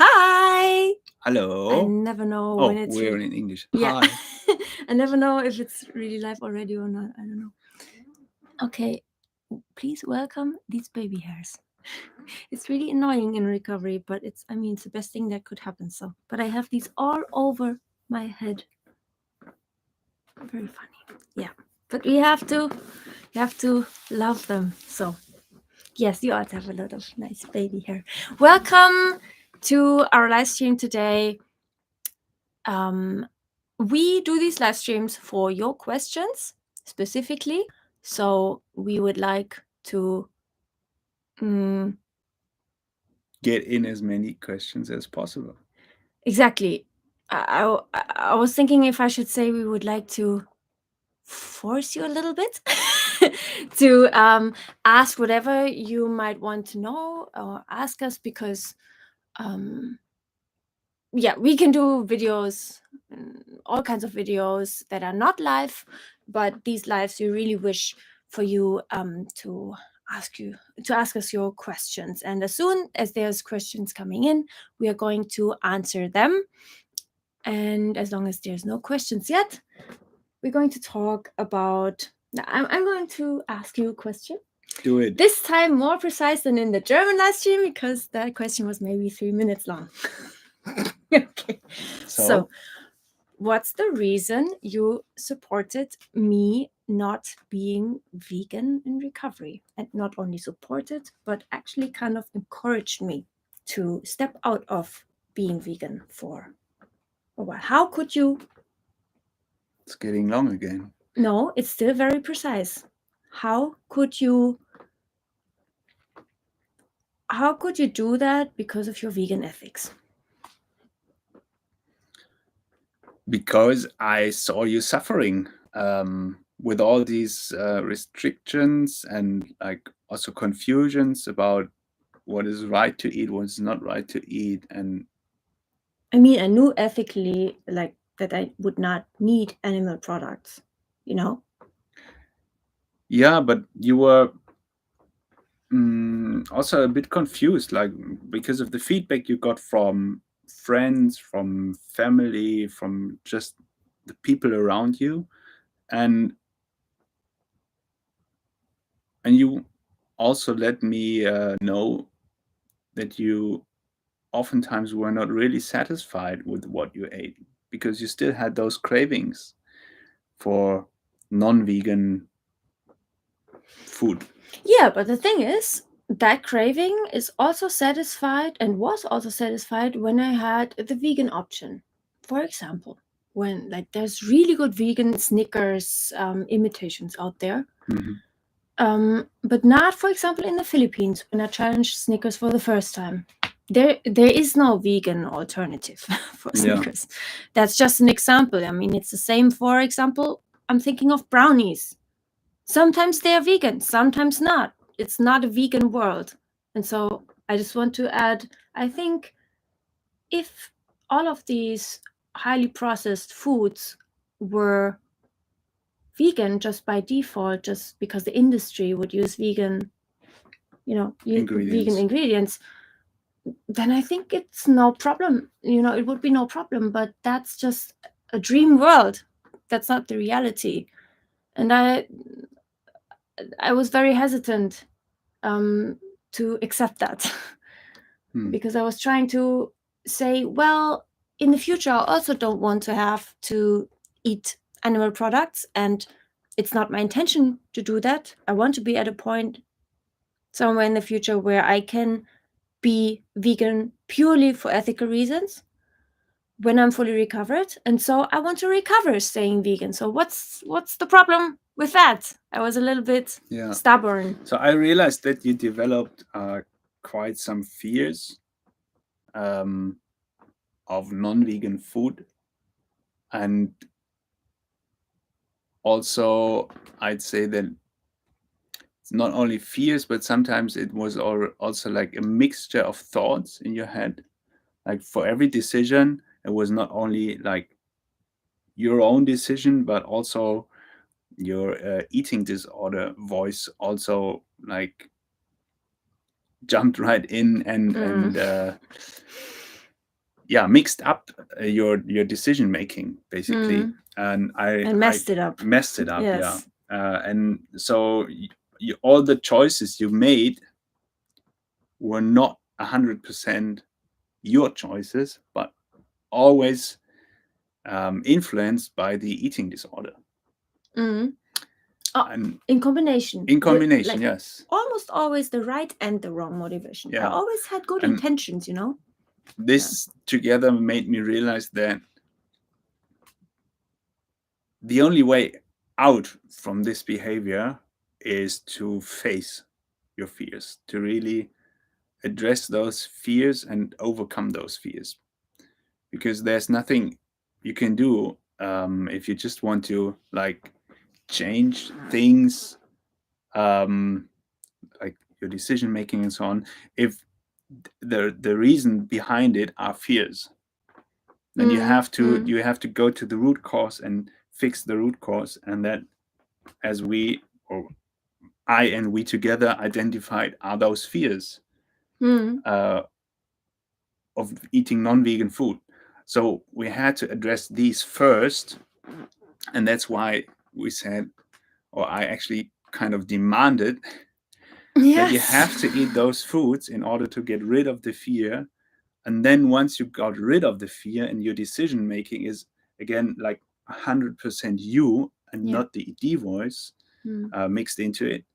Hi. I Hello. never know Oh, when it's we're in English. yeah. Hi. I never know if it's really live already or not. I don't know. Okay, please welcome these baby hairs. It's really annoying in recovery, but it's the best thing that could happen. So, but I have these all over my head. Very funny. Yeah, but we have to love them. So, yes, you also have a lot of nice baby hair. Welcome to our live stream today. We do these live streams for your questions specifically. So we would like to Get in as many questions as possible. exactly. I was thinking if I should say we would like to force you a little bit to ask whatever you might want to know or ask us because yeah, we can do videos, all kinds of videos that are not live, but these lives we really wish for you to ask us your questions. And as soon as there's questions coming in, we are going to answer them. And as long as there's no questions yet, we're going to talk about. I'm going to ask you a question. Do it. This time more precise than in the German live stream because that question was maybe 3 minutes long. Okay. So, what's the reason you supported me not being vegan in recovery? And not only supported, but actually kind of encouraged me to step out of being vegan for a while. How could you? It's getting long again. No, it's still very precise. How could you do that because of your vegan ethics? Because I saw you suffering with all these restrictions and like also confusions about what is right to eat, what is not right to eat. And I mean, I knew ethically like that I would not need animal products, you know? yeah, but you were also a bit confused, like because of the feedback you got from friends, from family, from just the people around you, and you also let me know that you oftentimes were not really satisfied with what you ate because you still had those cravings for non-vegan food. Yeah, but the thing is, that craving is also satisfied and was also satisfied when I had the vegan option. For example, when like there's really good vegan Snickers imitations out there. But not, for example, in the Philippines when I challenged Snickers for the first time. There is no vegan alternative for Snickers. That's just an example. I mean, it's the same. For example, I'm thinking of brownies. Sometimes they are vegan, sometimes not. It's not a vegan world. And so I just want to add, I think if all of these highly processed foods were vegan just by default, just because the industry would use vegan, vegan ingredients, then I think it's no problem. It would be no problem, but that's just a dream world. That's not the reality. And I was very hesitant to accept that because I was trying to say, well, in the future, I also don't want to have to eat animal products, and it's not my intention to do that. I want to be at a point somewhere in the future where I can be vegan purely for ethical reasons when I'm fully recovered. And so I want to recover staying vegan. So what's the problem with that? I was a little bit stubborn. So I realized that you developed quite some fears of non-vegan food, and also I'd say that it's not only fears, but sometimes it was also like a mixture of thoughts in your head. Like for every decision, it was not only like your own decision, but also your eating disorder voice also like jumped right in and mixed up your decision making basically, and And messed it up. messed it up. Yes. And so all the choices you made were not 100% your choices, but always influenced by the eating disorder. And in combination. With, like, yes. Almost always the right and the wrong motivation. I always had good intentions, This together made me realize that the only way out from this behavior is to face your fears, to really address those fears and overcome those fears. Because there's nothing you can do if you just want to like change things, like your decision making and so on. If the reason behind it are fears, then you have to go to the root cause and fix the root cause. And that, as I and we together identified, are those fears of eating non-vegan food. So we had to address these first, and that's why we said, or I actually kind of demanded, that you have to eat those foods in order to get rid of the fear. And then once you got rid of the fear and your decision making is again like 100% you and not the ED voice mixed into it,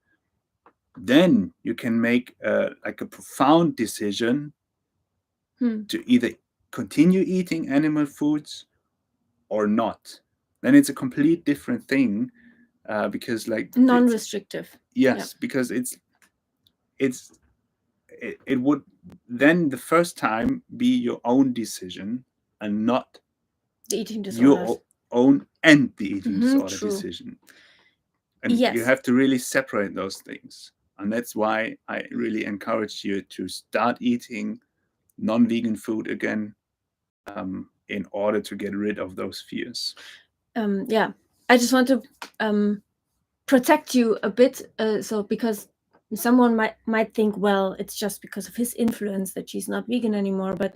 then you can make like a profound decision to either continue eating animal foods or not. Then it's a complete different thing, because like non-restrictive. Yes, because it would then the first time be your own decision and not the eating disorder, your own and the eating disorder decision. And you have to really separate those things. And that's why I really encourage you to start eating non-vegan food again, in order to get rid of those fears. I just want to protect you a bit, so because someone might think, well, it's just because of his influence that she's not vegan anymore, but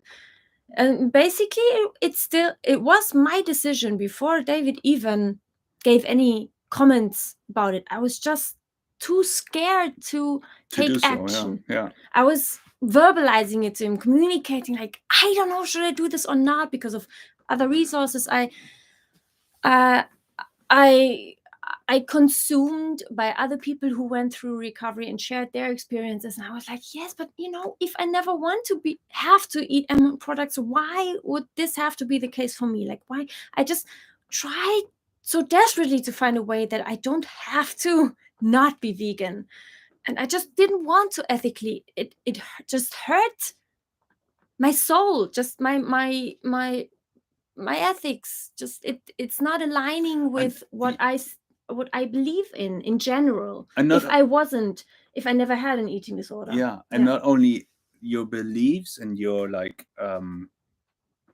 basically it was my decision before David even gave any comments about it. I was just too scared to take action. I was verbalizing it to him, communicating like, I don't know, should I do this or not, because of other resources I consumed by other people who went through recovery and shared their experiences. And I was like, yes, but if I never want to have to eat animal products, why would this have to be the case for me? Like, why? I just tried so desperately to find a way that I don't have to not be vegan. And I just didn't want to ethically. It just hurt my soul, just my ethics. Just it's not aligning with what I believe in general. If I never had an eating disorder. And not only your beliefs and your like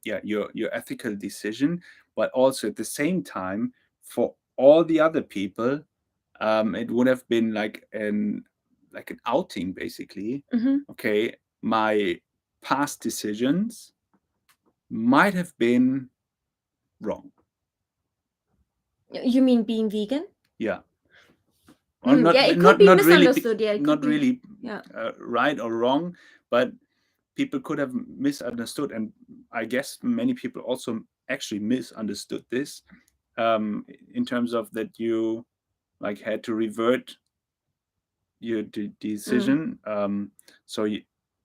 your ethical decision, but also at the same time for all the other people, it would have been like an outing basically. Okay, my past decisions might have been wrong. You mean being vegan? Yeah. Or it could be misunderstood. Not really right or wrong, but people could have misunderstood, and I guess many people also actually misunderstood this, in terms of that you like had to revert your decision, so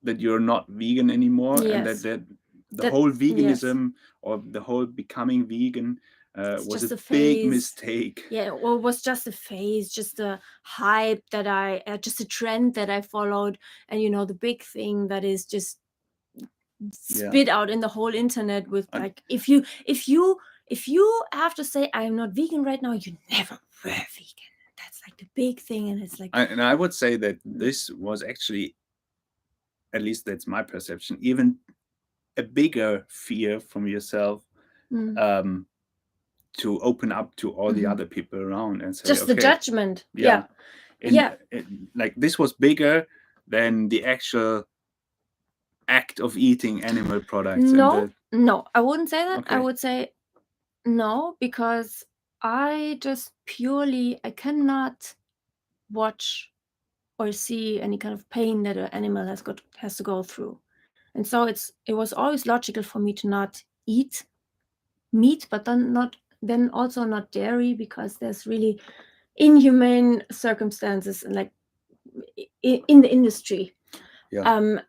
that you're not vegan anymore, and that the whole veganism or the whole becoming vegan was a big mistake. Well, it was just a phase, just a hype that just a trend that I followed, and the big thing that is just spit out in the whole internet with like, if you have to say I'm not vegan right now, you never were vegan. That's like the big thing, and it's like. And I would say that this was actually, at least that's my perception, even a bigger fear from yourself, to open up to all the other people around and say, just the judgment. Like this was bigger than the actual act of eating animal products. No, No, I wouldn't say that. I Okay. would say no, because I cannot watch or see any kind of pain that an animal has to go through. And so it was always logical for me to not eat meat, but then also not dairy, because there's really inhumane circumstances, like in the industry. Yeah.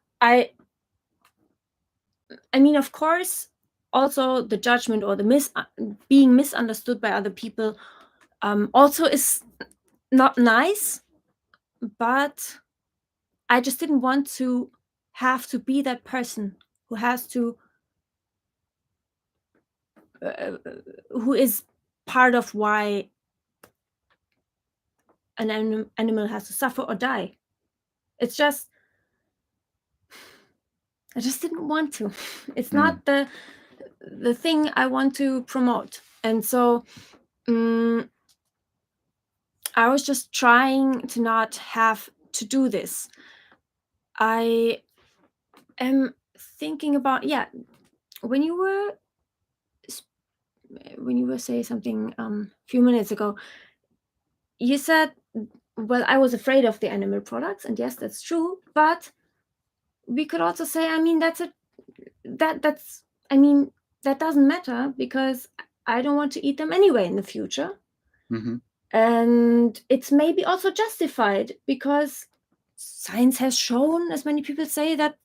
I mean, of course, also the judgment or the being misunderstood by other people also is not nice, but I just didn't want to have to be that person who has to who is part of why an animal has to suffer or die. It's just I just didn't want to. It's not the thing I want to promote. And so I was just trying to not have to do this. I am thinking about, when you were saying something a few minutes ago, you said, well, I was afraid of the animal products, and yes, that's true, but we could also say, I mean, that doesn't matter, because I don't want to eat them anyway in the future. Mm-hmm. And it's maybe also justified, because science has shown, as many people say, that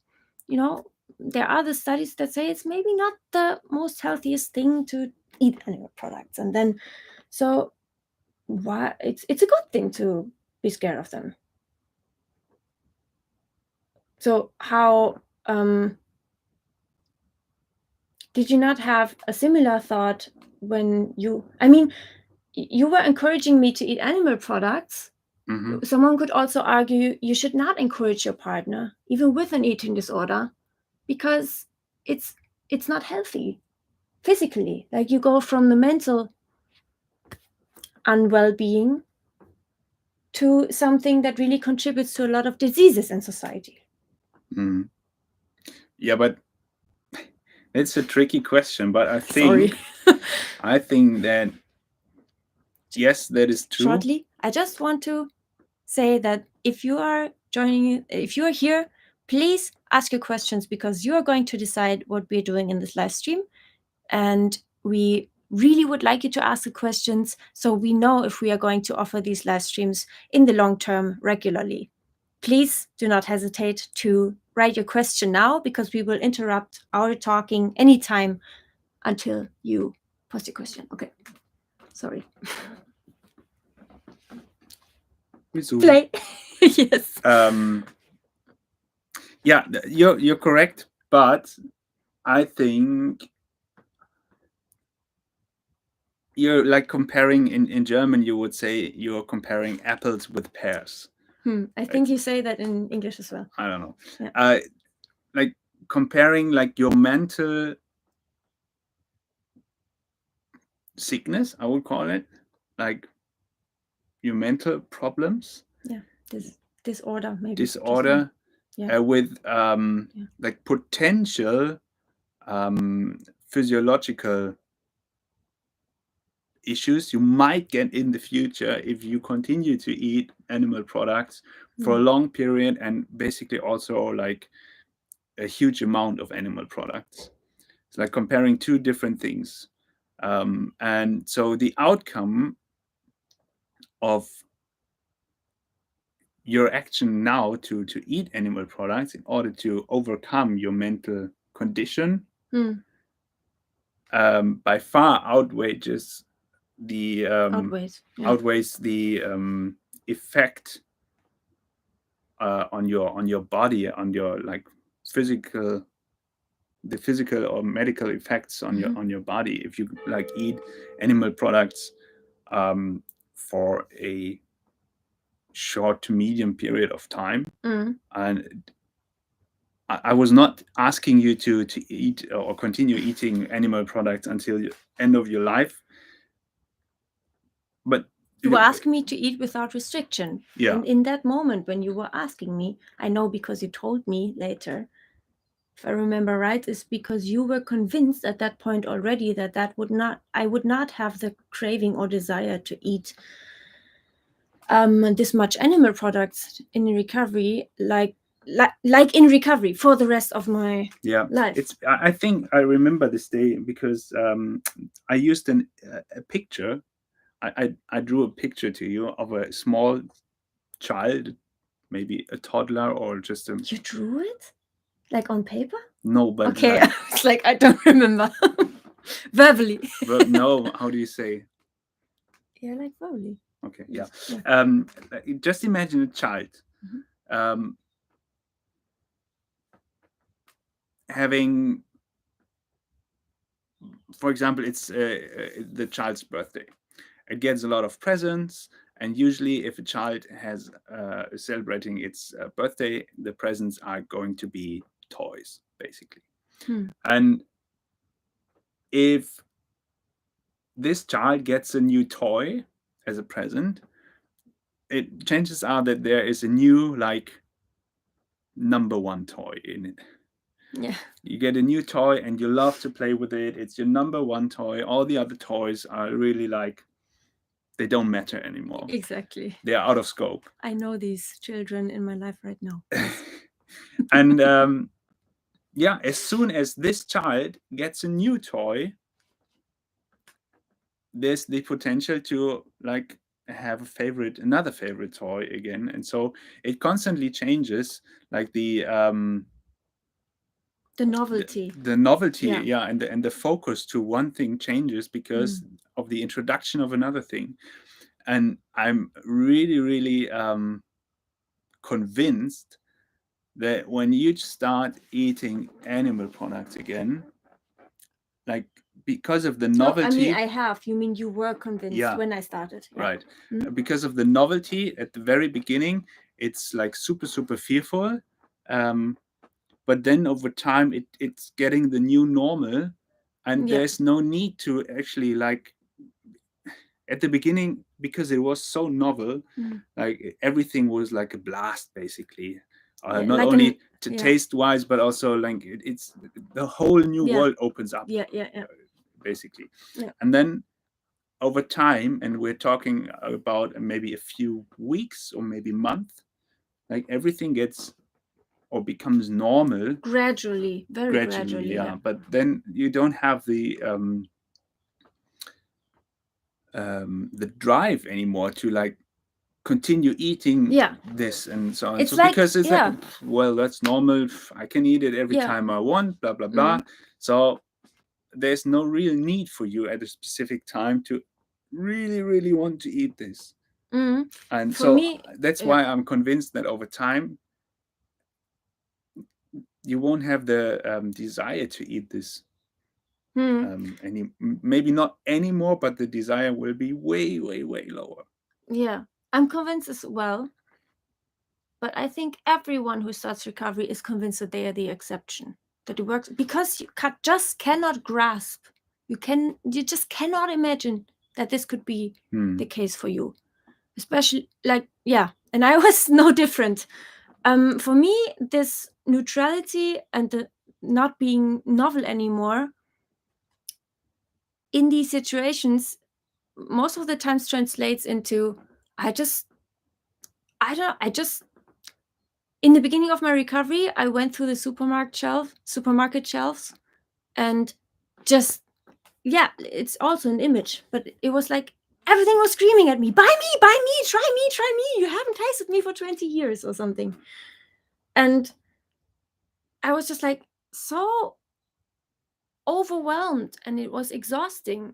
there are the studies that say it's maybe not the most healthiest thing to eat animal products. And then so why it's a good thing to be scared of them. So how did you not have a similar thought when you were encouraging me to eat animal products? Mm-hmm. Someone could also argue you should not encourage your partner, even with an eating disorder, because it's not healthy physically. Like, you go from the mental unwell-being to something that really contributes to a lot of diseases in society. Mm-hmm. Yeah, but it's a tricky question. But I Sorry. think that yes, that is true. Shortly, I just want to say that if you are here, please ask your questions, because you are going to decide what we're doing in this live stream. And we really would like you to ask the questions, so we know if we are going to offer these live streams in the long term regularly. Please do not hesitate to write your question now, because we will interrupt our talking anytime until you post your question. Okay. Sorry. Play. Yes. Yeah, you're correct, but I think you're like comparing in German. You would say you're comparing apples with pears. I think you say that in English as well. I don't know. Yeah. Like comparing like your mental sickness, I would call it, like your mental problems. Yeah. Disorder, maybe. Disorder. Yeah. With like potential physiological issues you might get in the future if you continue to eat animal products for a long period, and basically also like a huge amount of animal products. It's like comparing two different things. And so the outcome of your action now to eat animal products in order to overcome your mental condition by far outweighs the outweighs the effect on your body, on your like physical or medical effects on your body if you like eat animal products for a short to medium period of time. And I was not asking you to eat or continue eating animal products until the end of your life, but you were asking me to eat without restriction. Yeah. And in that moment when you were asking me, I know, because you told me later, if I remember right, is because you were convinced at that point already that I would not have the craving or desire to eat this much animal products in recovery, like in recovery for the rest of my life. I think I remember this day because I used a picture. I drew a picture to you of a small child, maybe a toddler or just a. You drew it? Like on paper? No, but okay, it's like I don't remember. Verbally. No, how do you say? Yeah, like verbally. Okay, yeah. Just imagine a child having, for example, it's the child's birthday. It gets a lot of presents, and usually if a child has celebrating its birthday, the presents are going to be toys, basically. And if this child gets a new toy as a present, chances are that there is a new, like, number one toy in it. Yeah. You get a new toy and you love to play with it. It's your number one toy. All the other toys are really like, they don't matter anymore. Exactly. They are out of scope. I know these children in my life right now. And as soon as this child gets a new toy, there's the potential to like have another favorite toy again. And so it constantly changes, like the novelty. The novelty, and the focus to one thing changes because of the introduction of another thing. And I'm really, really convinced that when you start eating animal products again, like, because of the novelty. No, I mean, I have. You mean you were convinced when I started? Yeah. Right. Because of the novelty at the very beginning, it's like super, super fearful. But then over time, it's getting the new normal, and there's no need to actually, like, at the beginning, because it was so novel, like everything was like a blast, basically. Not like only taste wise, but also like it's the whole new world opens up. Basically. Yeah. And then over time, and we're talking about maybe a few weeks or maybe month, like everything gets or becomes normal gradually, very gradually. Yeah. But then you don't have the drive anymore to like continue eating this and so on. It's so like, because it's like, well, that's normal. I can eat it every time I want, blah, blah, blah. So there's no real need for you at a specific time to really, really want to eat this. And for so me, that's why I'm convinced that over time, you won't have the desire to eat this. Maybe not anymore, but the desire will be way, way, way lower. Yeah, I'm convinced as well. But I think everyone who starts recovery is convinced that they are the exception, that it works, because you just cannot grasp. You just cannot imagine that this could be the case for you, especially and I was no different. For me, this neutrality and the not being novel anymore in these situations most of the times translates into in the beginning of my recovery, I went through the supermarket shelves, and just it's also an image, but it was like everything was screaming at me, buy me, try me, you haven't tasted me for 20 years or something. And I was just like so overwhelmed, and it was exhausting.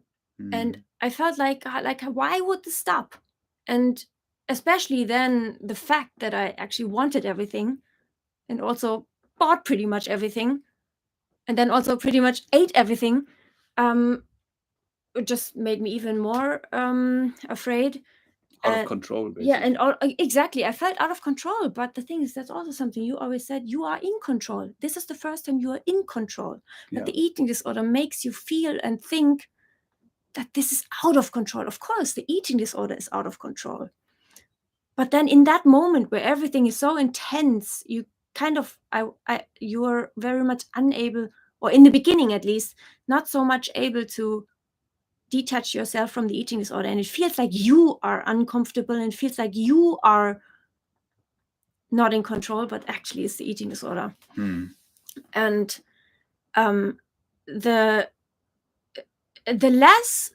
And I felt like why would this stop? And especially then the fact that I actually wanted everything and also bought pretty much everything and then also pretty much ate everything, it just made me even more afraid. Out of control, basically. Yeah, and exactly. I felt out of control. But the thing is, that's also something you always said, you are in control. This is the first time you are in control. But the eating disorder makes you feel and think that this is out of control. Of course, the eating disorder is out of control. But then in that moment where everything is so intense, you kind of, you were very much unable, or in the beginning at least, not so much able to detach yourself from the eating disorder, and it feels like you are uncomfortable and it feels like you are not in control, but actually it's the eating disorder. And the less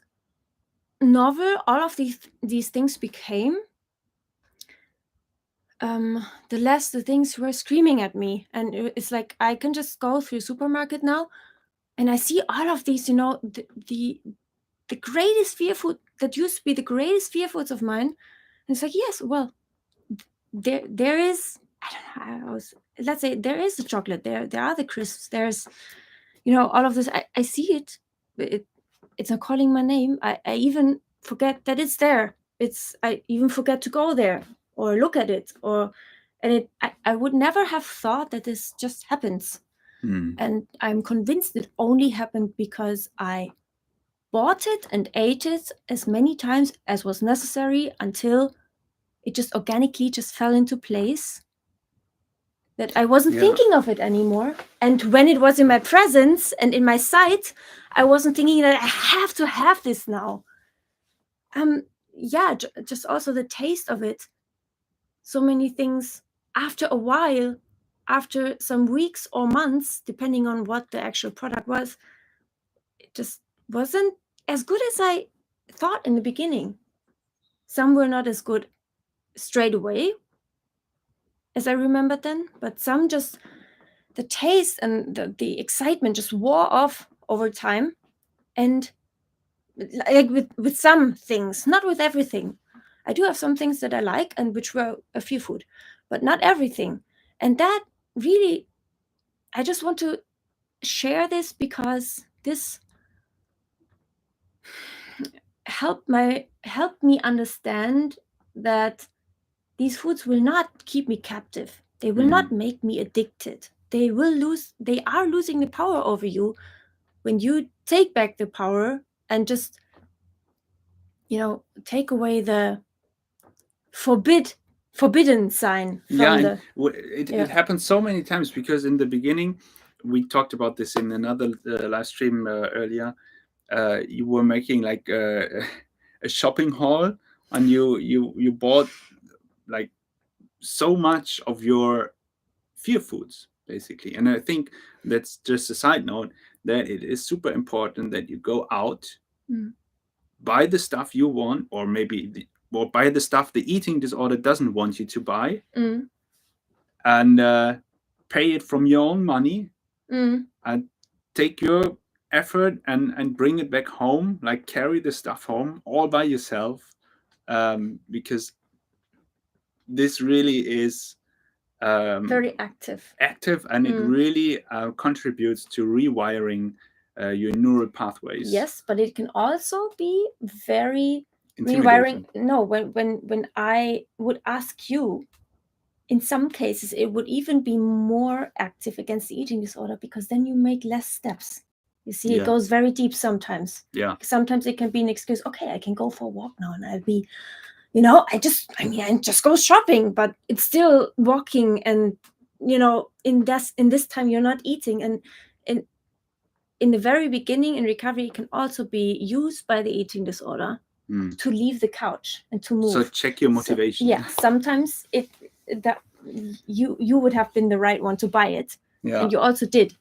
novel all of these things became, the less the things were screaming at me. And it's like I can just go through a supermarket now and I see all of these, the greatest fear food that used to be the greatest fear foods of mine. And it's like, yes, well, there is, I don't know, let's say there is the chocolate, there are the crisps, there's, all of this. I see it, it's not calling my name. I even forget that it's there. I even forget to go there or look at it, and I would never have thought that this just happens. And I'm convinced it only happened because I bought it and ate it as many times as was necessary until it just organically just fell into place, that I wasn't thinking of it anymore. And when it was in my presence and in my sight, I wasn't thinking that I have to have this now. Just also the taste of it. So many things after a while, after some weeks or months, depending on what the actual product was, it just wasn't as good as I thought in the beginning. Some were not as good straight away as I remembered then, but some just, the taste and the excitement just wore off over time. And like with some things, not with everything. I do have some things that I like and which were a fear food, but not everything. And that really, I just want to share this because this helped me understand that these foods will not keep me captive. They will not make me addicted. They are losing the power over you when you take back the power and just, take away the forbidden sign from it happens so many times, because in the beginning, we talked about this in another live stream earlier. You were making like a shopping haul, and you bought like so much of your fear foods basically. And I think that's just a side note, that it is super important that you go out, buy the stuff you want, or maybe or buy the stuff the eating disorder doesn't want you to buy, and pay it from your own money, and take your effort and bring it back home, like carry the stuff home all by yourself, because this really is very active, and it really contributes to rewiring your neural pathways. Yes, but it can also be very rewiring. No, when I would ask you, in some cases it would even be more active against the eating disorder, because then you make less steps. You see, it goes very deep sometimes. Sometimes it can be an excuse. Okay, I can go for a walk now and I'll be, I just go shopping, but it's still walking. And, in this time you're not eating. And in the very beginning in recovery, it can also be used by the eating disorder to leave the couch and to move. So check your motivation. Sometimes you would have been the right one to buy it, and you also did.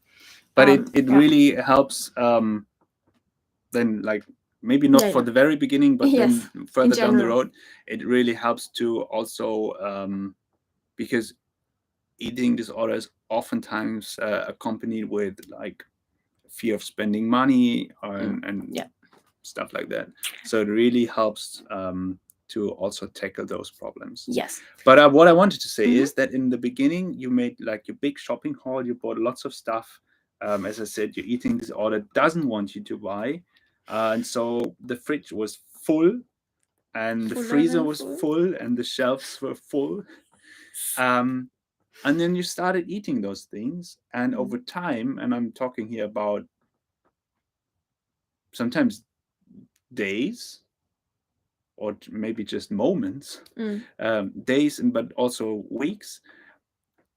But it really helps. Then, like, maybe not for the very beginning, but then further down the road, it really helps to also, because eating disorder is oftentimes accompanied with like fear of spending money and stuff like that. So it really helps to also tackle those problems. Yes. But what I wanted to say is that in the beginning, you made like your big shopping haul, you bought lots of stuff. As I said, your eating disorder doesn't want you to buy. And so the fridge was full, and the freezer was full, and the shelves were full. And then you started eating those things. And over time, and I'm talking here about sometimes days, or maybe just moments, days, but also weeks,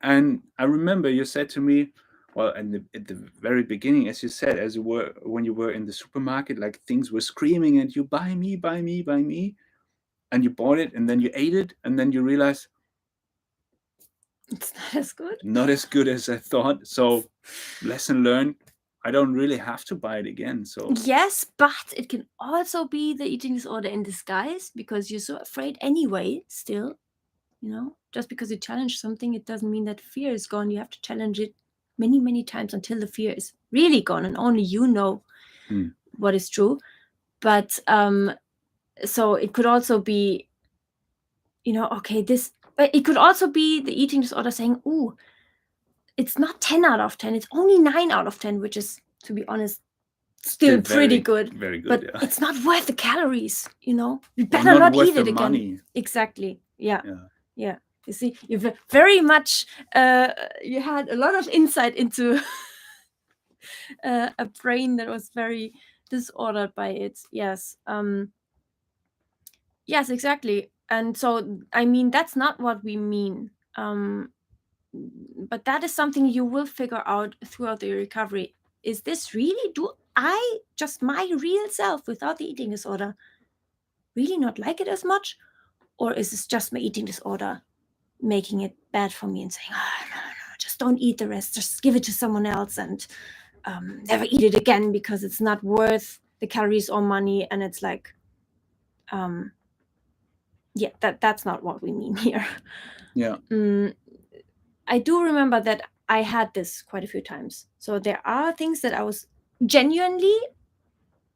And I remember you said to me, well, at the very beginning, as you said, as you were when you were in the supermarket, like things were screaming at you, buy me, buy me, buy me, and you bought it, and then you ate it, and then you realize It's not as good. not as good as I thought. So, lesson learned. I don't really have to buy it again. So, Yes, but it can also be the eating disorder in disguise because you're so afraid anyway, still. Just because you challenge something, it doesn't mean that fear is gone. You have to challenge it many, many times until the fear is really gone and only you know what is true. But so it could also be, okay, but it could also be the eating disorder saying, "Ooh, it's not 10 out of 10, it's only 9 out of 10," which is, to be honest, still pretty good. Very good. But Yeah. it's not worth the calories, we Or better not worth eat it the again. money. Exactly. Yeah. Yeah. You see, you've very much you had a lot of insight into a brain that was very disordered by it. Yes. Yes, exactly. And so, I mean, that's not what we mean. But that is something you will figure out throughout the recovery. Is this really, do I, just my real self without the eating disorder, really not like it as much? Or is this just my eating disorder making it bad for me and saying, oh, no, just don't eat the rest, just give it to someone else and never eat it again because it's not worth the calories or money? And it's like, yeah, that's not what we mean here. Yeah. I do remember that I had this quite a few times. So there are things that I was genuinely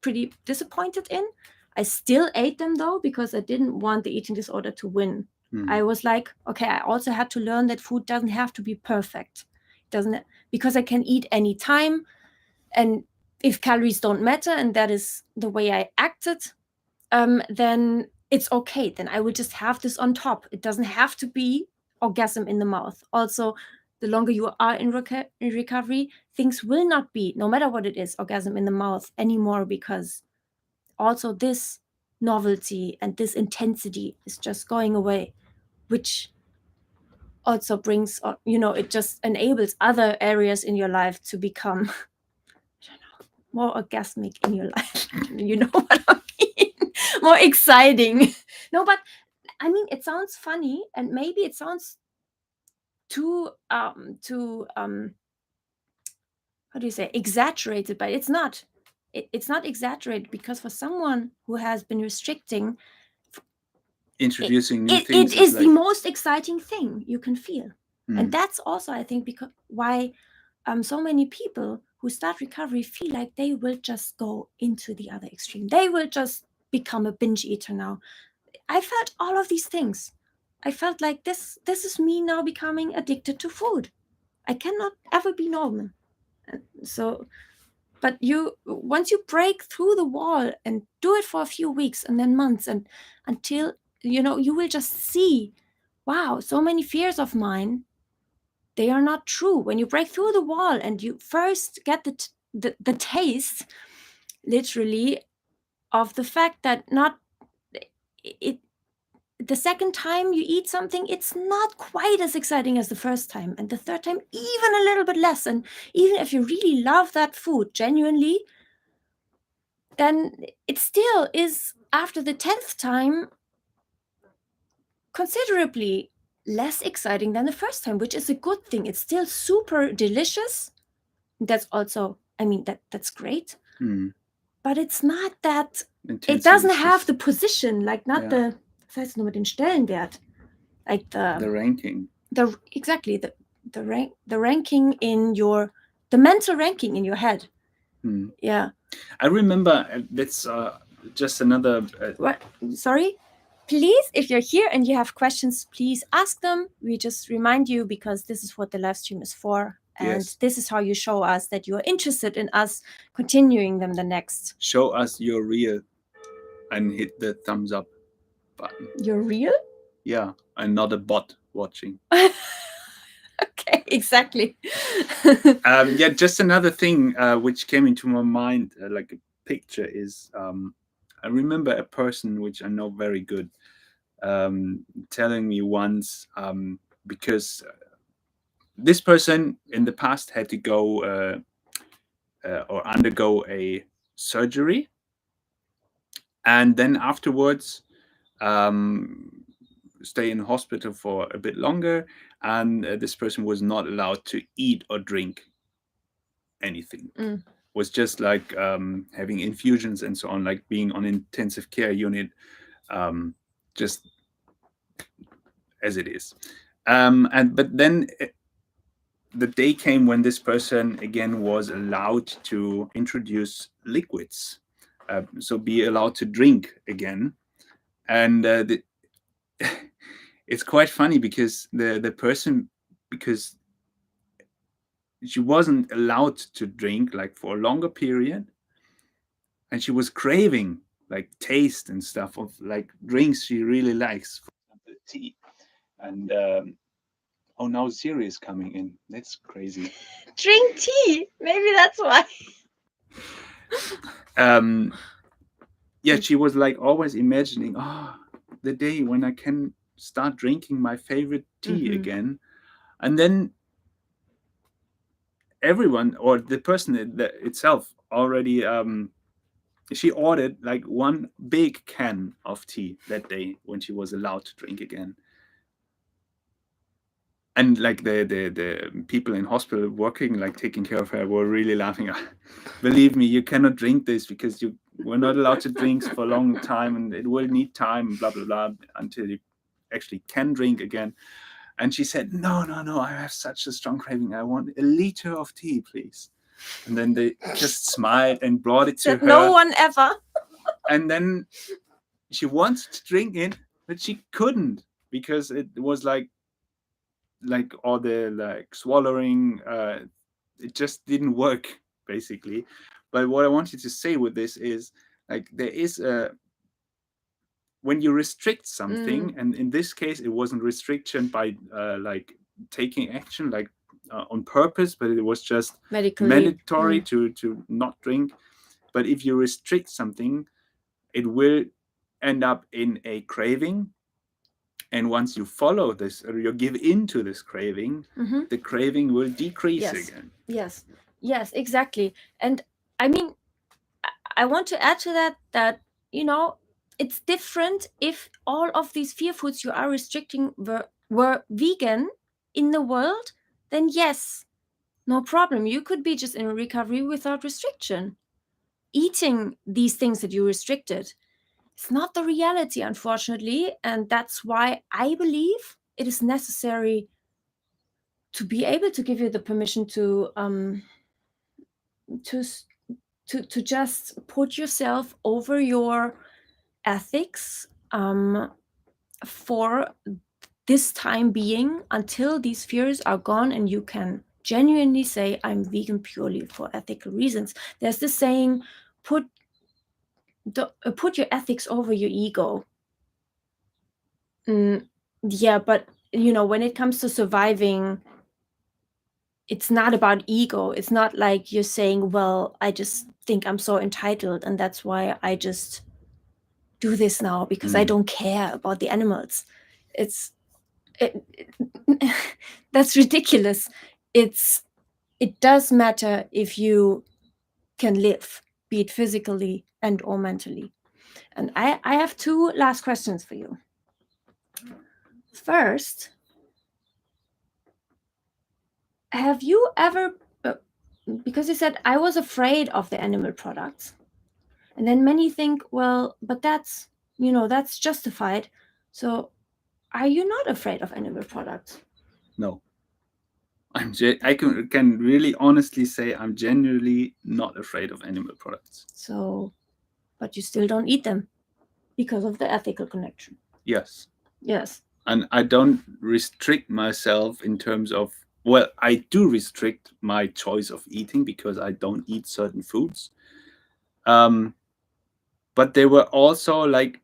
pretty disappointed in. I still ate them though, because I didn't want the eating disorder to win. I was like, okay, I also had to learn that food doesn't have to be perfect. Because I can eat any time. And if calories don't matter, and that is the way I acted, then it's okay. Then I will just have this on top. It doesn't have to be orgasm in the mouth. Also, the longer you are in recovery, things will not be, no matter what it is, orgasm in the mouth anymore, because also this novelty and this intensity is just going away, which also brings, it just enables other areas in your life to become more orgasmic in your life. You know what I mean? More exciting. No, but I mean, it sounds funny, and maybe it sounds too how do you say, exaggerated, but it's not. It's not exaggerated, because for someone who has been restricting, Introducing new things it is like the most exciting thing you can feel. And that's also, I think, because why so many people who start recovery feel like they will just go into the other extreme. They will just become a binge eater now. I felt all of these things. I felt like this is me now becoming addicted to food. I cannot ever be normal. So, but once you break through the wall and do it for a few weeks and then months, and until you will just see, wow, so many fears of mine, they are not true. When you break through the wall and you first get the taste, literally, of the fact that not it the second time you eat something, it's not quite as exciting as the first time, and the third time even a little bit less. And even if you really love that food genuinely, then it still is, after the 10th time, considerably less exciting than the first time, which is a good thing. It's still super delicious. That's also, I mean, that's great. But it's not that, it doesn't have the position, like not the, was heißt nur mit den Stellenwert? Like the ranking. Exactly, the ranking in the mental ranking in your head. Yeah. I remember, that's just another. What? Sorry? Please, if you're here and you have questions, please ask them. We just remind you, because this is what the live stream is for. And this is how you show us that you're interested in us continuing them the next. Show us you're real and hit the thumbs up button. You're real? Yeah, and not a bot watching. Okay, exactly. Yeah, just another thing which came into my mind, like a picture, is I remember a person which I know very good telling me once, because this person in the past had to go or undergo a surgery, and then afterwards stay in hospital for a bit longer, and this person was not allowed to eat or drink anything. Was just like having infusions and so on, like being on intensive care unit, just as it is. And but then the day came when this person again was allowed to introduce liquids, so be allowed to drink again. And it's quite funny because the person, because she wasn't allowed to drink like for a longer period, and she was craving like taste and stuff of like drinks she really likes, for example tea. And oh, now Siri is coming in. That's crazy. Drink tea. Maybe that's why. Yeah, she was like always imagining, oh, the day when I can start drinking my favorite tea again. And then everyone, or the person itself already, she ordered like one big can of tea that day when she was allowed to drink again. And like the people in hospital working, like taking care of her, were really laughing. Believe me, you cannot drink this because you were not allowed to drink for a long time, and it will need time, blah blah blah, until you actually can drink again. And she said, no, I have such a strong craving. I want a liter of tea, please. And then they just smiled and brought it to her. No one ever. And then she wanted to drink it, but she couldn't, because it was like all the like swallowing, it just didn't work basically. But what I wanted to say with this is, like, there is a, when you restrict something, and in this case it wasn't restriction by like taking action, like on purpose, but it was just Medically. mandatory to not drink. But if you restrict something, it will end up in a craving. And once you follow this, or you give in to this craving, the craving will decrease again. Yes, exactly. And I mean, I want to add to that, you know, it's different if all of these fear foods you are restricting were vegan in the world, then yes, no problem. You could be just in recovery without restriction. Eating these things that you restricted, it's not the reality, unfortunately, and that's why I believe it is necessary to be able to give you the permission to just put yourself over your ethics for this time being, until these fears are gone and you can genuinely say, I'm vegan purely for ethical reasons. There's this saying, put your ethics over your ego. Yeah, but you know, when it comes to surviving, it's not about ego. It's not like you're saying, well, I just think I'm so entitled and that's why I just do this now, because I don't care about the animals. That's ridiculous. It does matter if you can live, be it physically and or mentally. And I have two last questions for you. First, have you ever, because you said I was afraid of the animal products, and then many think, well, but that's, you know, that's justified. So are you not afraid of animal products? No. I can really honestly say I'm genuinely not afraid of animal products. So, but you still don't eat them because of the ethical connection. Yes. Yes. And I don't restrict myself in terms of, well, I do restrict my choice of eating because I don't eat certain foods. But there were also like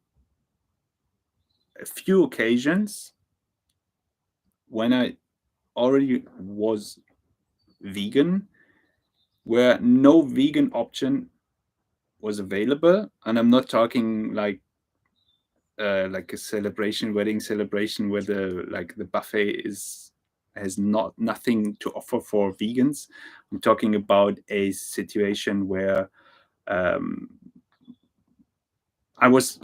a few occasions when I already was vegan, where no vegan option was available. And I'm not talking like a celebration, wedding celebration, where the buffet is has nothing to offer for vegans. I'm talking about a situation where I was,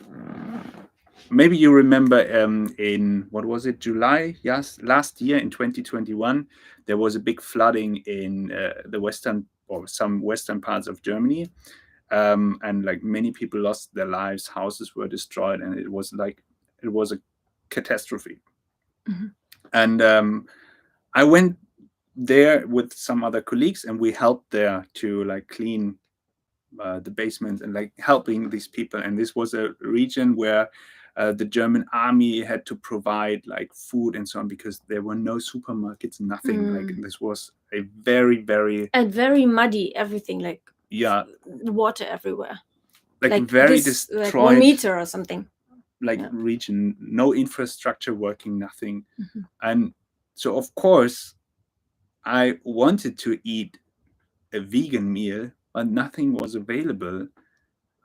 maybe you remember, in, what was it, July? Yes, last year in 2021, there was a big flooding in the western, or some western parts of Germany, and like many people lost their lives, houses were destroyed, and it was a catastrophe. Mhm. And I went there with some other colleagues, and we helped there to like clean the basement and like helping these people. And this was a region where the German army had to provide like food and so on, because there were no supermarkets, nothing. Like this was a very, very, And very muddy, everything, like yeah, water everywhere, like like very this, like 1 destroyed, meter or something. like Yeah. region, no infrastructure working, nothing. Mhm. And so of course I wanted to eat a vegan meal, but nothing was available.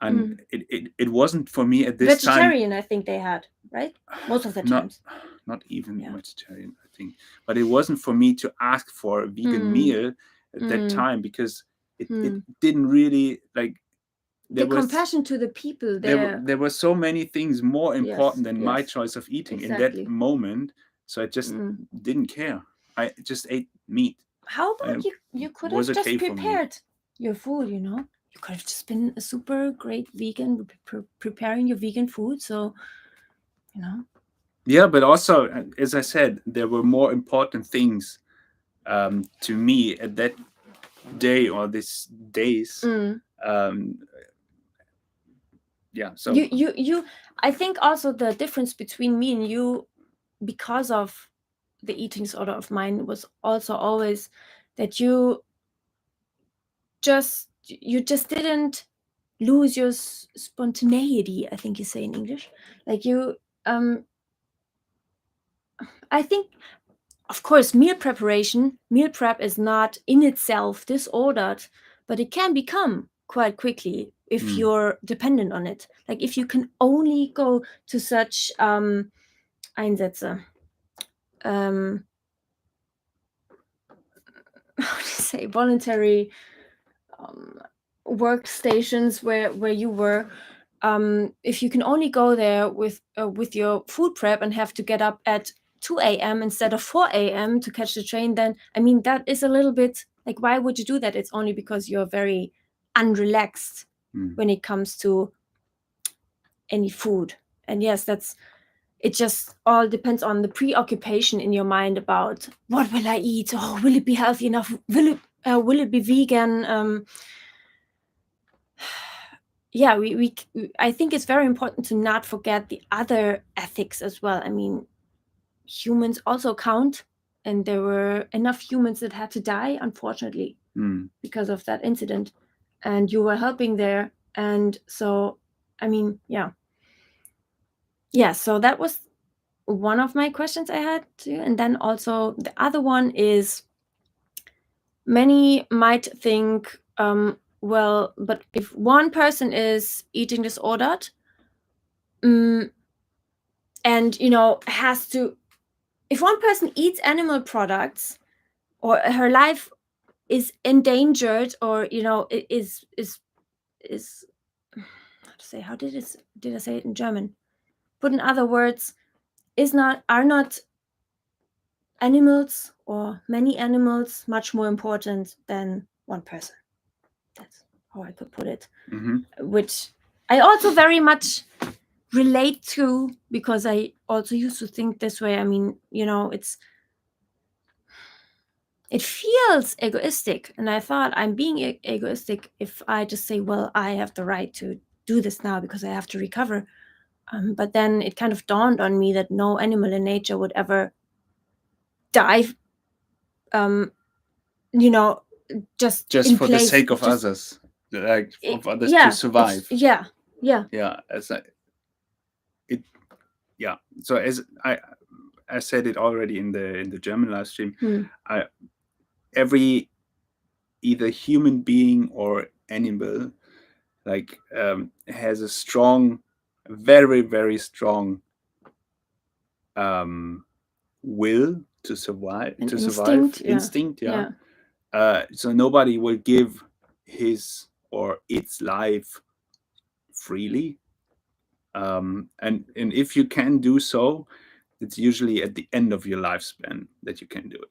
And it wasn't for me at this time. Vegetarian, I think they had, right? Most of the not times. not even Yeah. vegetarian, I think. But it wasn't for me to ask for a vegan meal at that time, because it didn't really like, The compassion to the people there. there were so many things more important Yes, than my yes, choice of eating in that exactly. moment. So I just didn't care. I just ate meat. How And about it you could was have okay just for me. prepared your food, you know? You could have just been a super great vegan, preparing your vegan food. So, you know. Yeah, but also, as I said, there were more important things to me at that day, or these days. Um, yeah, so You I think also the difference between me and you, because of the eating disorder of mine, was also always that you just didn't lose your spontaneity, I think you say in English. Like you I think, of course, meal prep is not in itself disordered, but it can become quite quickly if you're dependent on it. Like if you can only go to such Einsätze, how to say, voluntary workstations where you were. If you can only go there with your food prep and have to get up at 2 a.m. instead of 4 a.m. to catch the train, then I mean that is a little bit like, why would you do that? It's only because you're very unrelaxed when it comes to any food. And yes, it just all depends on the preoccupation in your mind about what will I eat? Oh, will it be healthy enough? Will it be vegan? Yeah, I think it's very important to not forget the other ethics as well. I mean, humans also count, and there were enough humans that had to die, unfortunately, because of that incident. And you were helping there, and so, I mean, yeah. So that was one of my questions I had to you. And then also the other one is, many might think, well, but if one person is eating disordered, and has to, if one person eats animal products, or her life is endangered, or is how to say, how did I say it in German? Put in other words, are not animals, or many animals, much more important than one person. That's how I could put it. Which I also very much relate to, because I also used to think this way. I mean, it feels egoistic, and I thought I'm being egoistic if I just say, well, I have the right to do this now because I have to recover. But then it kind of dawned on me that no animal in nature would ever die, just in for the place, sake of others, like of others to yeah, survive. yeah. As it yeah So as I said it already in the German live stream, every either human being or animal, like, has a strong, very, very strong will to survive, An to survive instinct, yeah. instinct, yeah. Yeah. So nobody will give his or its life freely. And if you can do so, it's usually at the end of your lifespan that you can do it.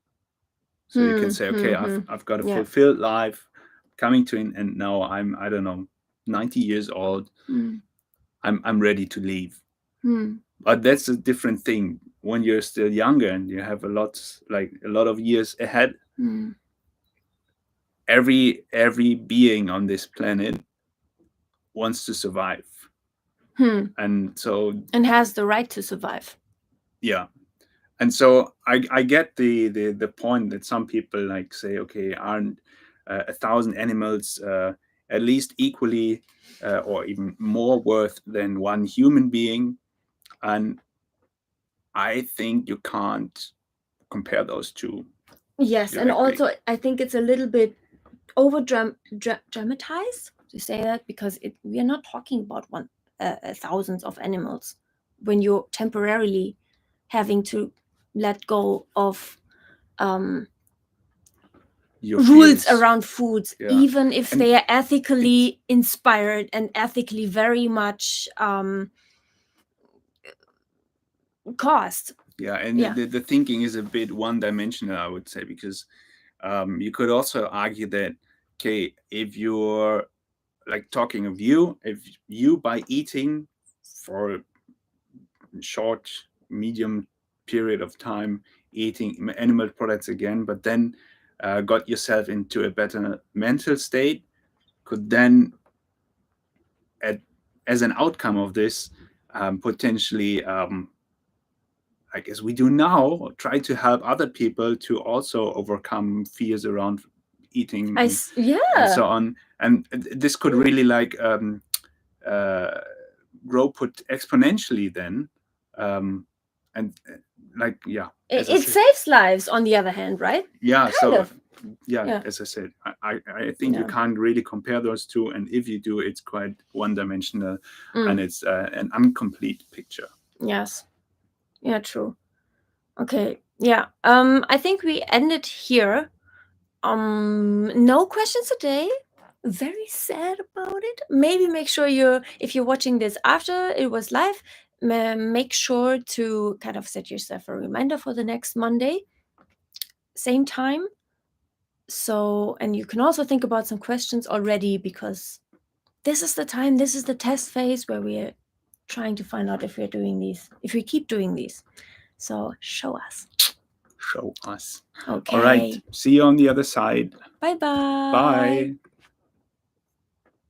So you can say, okay, I've got a Yeah. fulfilled life coming to an end now. I don't know, 90 years old. I'm ready to leave. But that's a different thing when you're still younger and you have a lot of years ahead. Every being on this planet wants to survive. And has the right to survive. Yeah. And so I get the point that some people like say, okay, aren't 1,000 animals at least equally or even more worth than one human being? And I think you can't compare those two. Yes, and also I think it's a little bit over dramatized to say that, because we are not talking about thousands of animals when you're temporarily having to let go of rules around foods, even if they are ethically inspired and ethically very much caused. Yeah, and the thinking is a bit one-dimensional, I would say, because you could also argue that, okay, if you're like talking of you, if you by eating for a short, medium period of time, eating animal products again, but then got yourself into a better mental state, could then, as an outcome of this, potentially, like as we do now, try to help other people to also overcome fears around eating and so on. And this could really like grow exponentially then. And like, yeah. It saves lives on the other hand, right? Yeah. As I said, I think you can't really compare those two. And if you do, it's quite one-dimensional and it's an incomplete picture. Yes. Yeah, true. Okay. Yeah. I think we ended here. No questions today. Very sad about it. Maybe make sure if you're watching this after it was live, make sure to kind of set yourself a reminder for the next Monday, same time. So, and you can also think about some questions already, because this is the time, this is the test phase where we're trying to find out if we're doing these, if we keep doing these. So show us. Show us. Okay. All right. See you on the other side. Bye-bye. Bye.